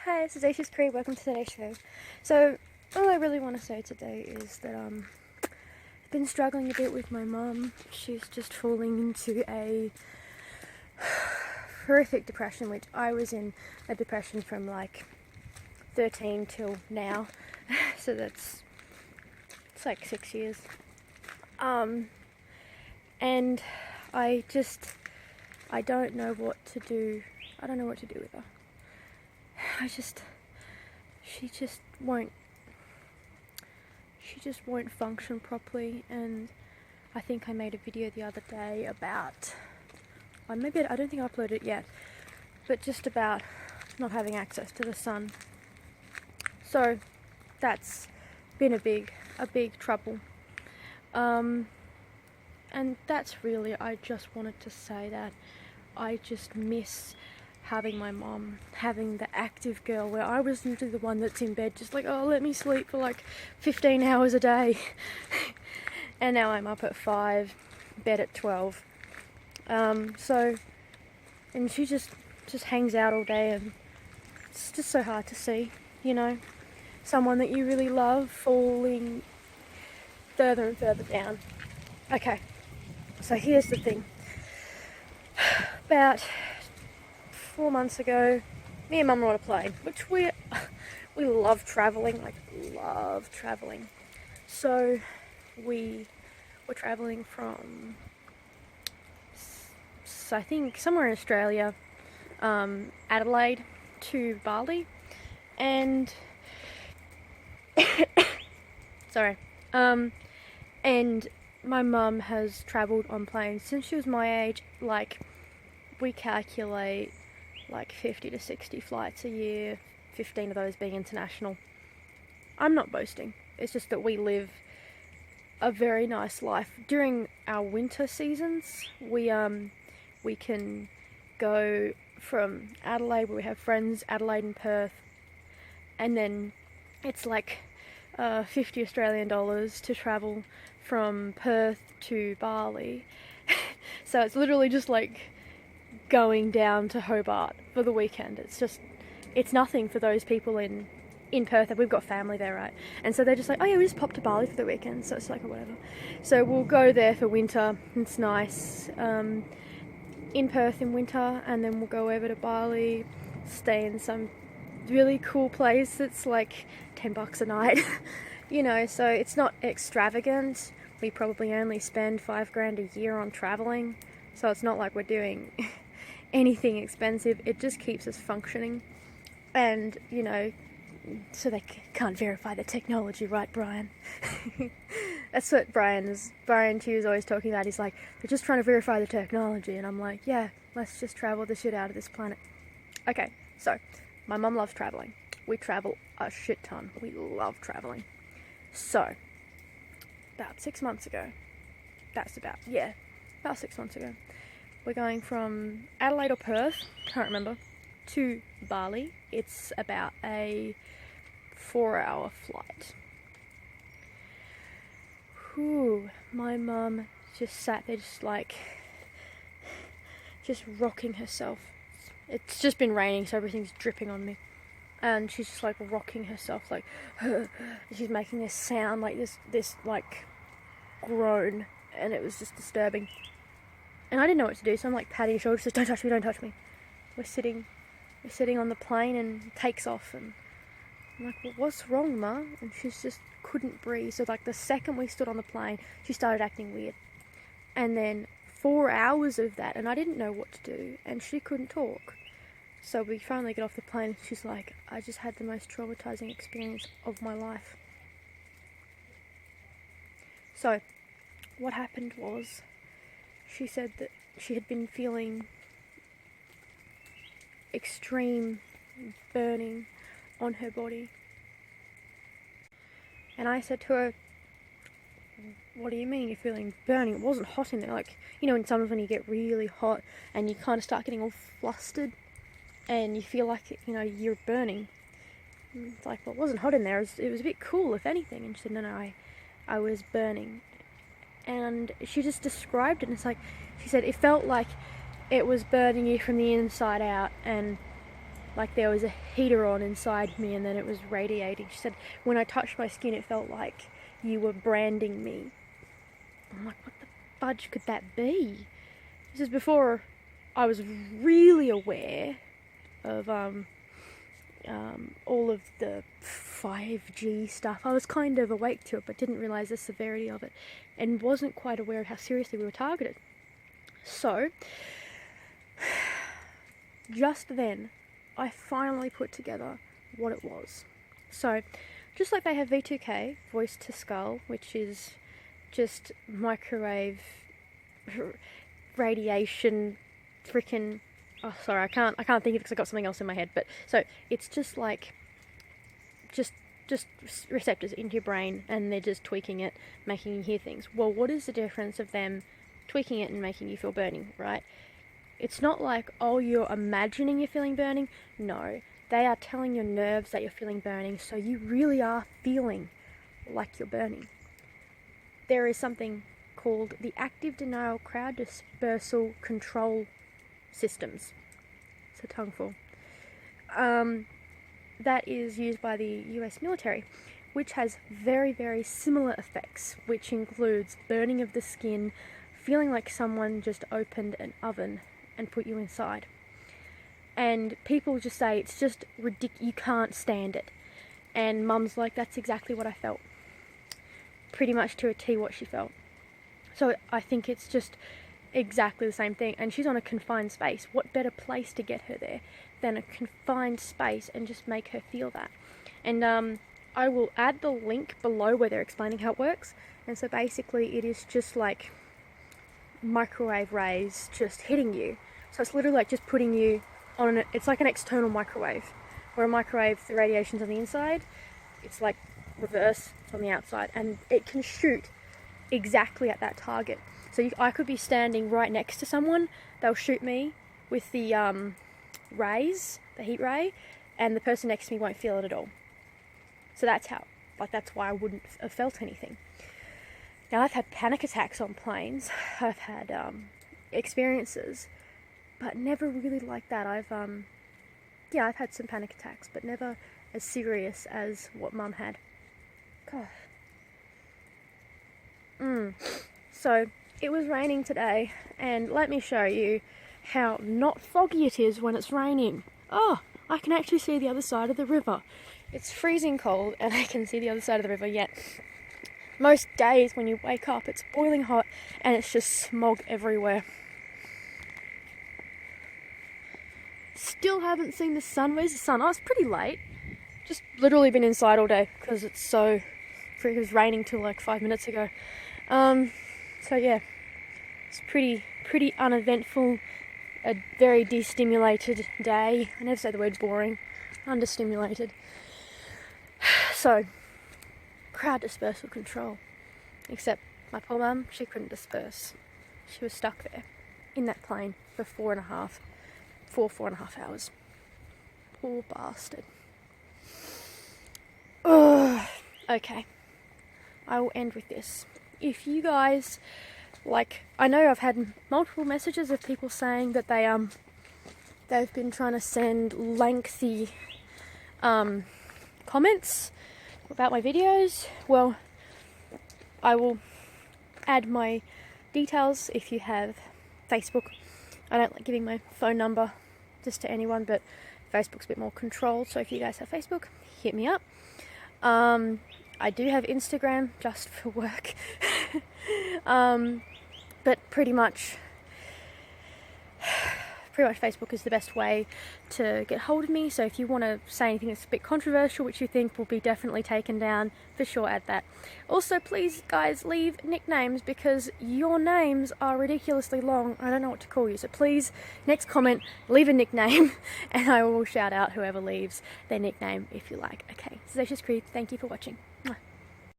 Hi, this is Acive Creed. Welcome to today's show. So, all I really want to say today is that I've been struggling a bit with my mum. She's just falling into a horrific depression, which I was in a depression from like 13 till now. So it's like 6 years. And I don't know what to do. I don't know what to do with her. She just won't function properly, and I think I made a video the other day about, maybe I don't think I uploaded it yet, but just about not having access to the sun. So that's been a big trouble. And that's really, I just wanted to say that I just miss having my mom, having the active girl where I was usually the one that's in bed just like, oh, let me sleep for like 15 hours a day. And now I'm up at 5, bed at 12. And she just hangs out all day, and it's just so hard to see, you know, someone that you really love falling further and further down. Okay, so here's the thing. About 4 months ago, me and Mum were on a plane, which we love travelling, So we were travelling from, I think, somewhere in Australia, Adelaide to Bali, and sorry, and my mum has travelled on planes since she was my age. Like, we calculate like 50 to 60 flights a year, 15 of those being international. I'm not boasting, it's just that we live a very nice life. During our winter seasons, we can go from Adelaide, where we have friends, Adelaide and Perth, and then it's like 50 Australian dollars to travel from Perth to Bali. So it's literally just like going down to Hobart for the weekend. It's nothing for those people in Perth. We've got family there, right? And so they're just like, oh yeah, we just pop to Bali for the weekend, so it's like, or whatever. So we'll go there for winter, it's nice, in Perth in winter, and then we'll go over to Bali, stay in some really cool place that's like $10 a night. You know, so it's not extravagant. We probably only spend $5,000 a year on traveling, so it's not like we're doing anything expensive. It just keeps us functioning. And, you know, so they can't verify the technology, right, Brian? That's what Brian Q is always talking about. He's like, they're just trying to verify the technology. And I'm like, yeah, let's just travel the shit out of this planet. Okay, so my mum loves traveling. We travel a shit ton. We love traveling. So about 6 months ago, about 6 months ago, we're going from Adelaide or Perth, can't remember, to Bali. It's about a 4-hour flight. Whew, my mum just sat there just rocking herself. It's just been raining, so everything's dripping on me. And she's just like rocking herself, like, she's making this sound, like this like groan, and it was just disturbing. And I didn't know what to do, so I'm like patting her shoulder, she says, don't touch me, don't touch me. We're sitting on the plane, and it takes off, and I'm like, well, what's wrong, Ma? And she just couldn't breathe. So like the second we stood on the plane, she started acting weird. And then 4 hours of that, and I didn't know what to do, and she couldn't talk. So we finally get off the plane, and she's like, I just had the most traumatizing experience of my life. So what happened was, she said that she had been feeling extreme burning on her body. And I said to her, what do you mean you're feeling burning? It wasn't hot in there. Like, you know, sometimes when you get really hot and you kind of start getting all flustered and you feel like, you know, you're burning. It's like, well, it wasn't hot in there. It was a bit cool, if anything. And she said, no, I was burning. And she just described it, and it's like, she said it felt like it was burning you from the inside out, and like there was a heater on inside me and then it was radiating. She said, when I touched my skin, it felt like you were branding me. I'm like, what the fudge could that be? This is before I was really aware of all of the 5G stuff. I was kind of awake to it, but didn't realise the severity of it, and wasn't quite aware of how seriously we were targeted. So, just then, I finally put together what it was. So, just like they have V2K, voice to skull, which is just microwave radiation freaking... Oh, sorry, I can't think of it because I got something else in my head. But so it's just like, just receptors into your brain, and they're just tweaking it, making you hear things. Well, what is the difference of them tweaking it and making you feel burning, right? It's not like, oh, you're imagining you're feeling burning. No, they are telling your nerves that you're feeling burning, so you really are feeling like you're burning. There is something called the active denial crowd dispersal control systems. It's a tongueful. That is used by the US military, which has very, very similar effects, which includes burning of the skin, feeling like someone just opened an oven and put you inside. And people just say it's just ridiculous, you can't stand it. And Mum's like, that's exactly what I felt. Pretty much to a T what she felt. So I think it's just exactly the same thing, and she's on a confined space. What better place to get her there than a confined space and just make her feel that? And I will add the link below where they're explaining how it works. And so basically it is just like microwave rays just hitting you. So it's literally like just putting you on it's like an external microwave, where a microwave, the radiation's on the inside, it's like reverse, it's on the outside, and it can shoot exactly at that target. So I could be standing right next to someone, they'll shoot me with the rays, the heat ray, and the person next to me won't feel it at all. So that's why I wouldn't have felt anything. Now, I've had panic attacks on planes, I've had experiences, but never really like that. I've had some panic attacks, but never as serious as what Mum had. God. So, it was raining today, and let me show you how not foggy it is when it's raining. Oh, I can actually see the other side of the river. It's freezing cold, and I can see the other side of the river, yet most days when you wake up, it's boiling hot, and it's just smog everywhere. Still haven't seen the sun. Where's the sun? Oh, it's pretty late. Just literally been inside all day, because it's so... It was raining till like 5 minutes ago. So yeah, it's pretty uneventful, a very destimulated day. I never say the word boring, understimulated. So, crowd dispersal control. Except my poor mum, she couldn't disperse. She was stuck there, in that plane, for 4.5 hours. Poor bastard. Ugh. Okay, I will end with this. If you guys, I know I've had multiple messages of people saying that they've been trying to send lengthy comments about my videos. Well, I will add my details if you have Facebook. I don't like giving my phone number just to anyone, but Facebook's a bit more controlled, so if you guys have Facebook, hit me up. I do have Instagram just for work. But pretty much Facebook is the best way to get hold of me. So if you want to say anything that's a bit controversial, which you think will be definitely taken down, for sure add that. Also, please guys, leave nicknames, because your names are ridiculously long. I don't know what to call you. So please, next comment, leave a nickname and I will shout out whoever leaves their nickname if you like. Okay, so that's just Creed. Thank you for watching.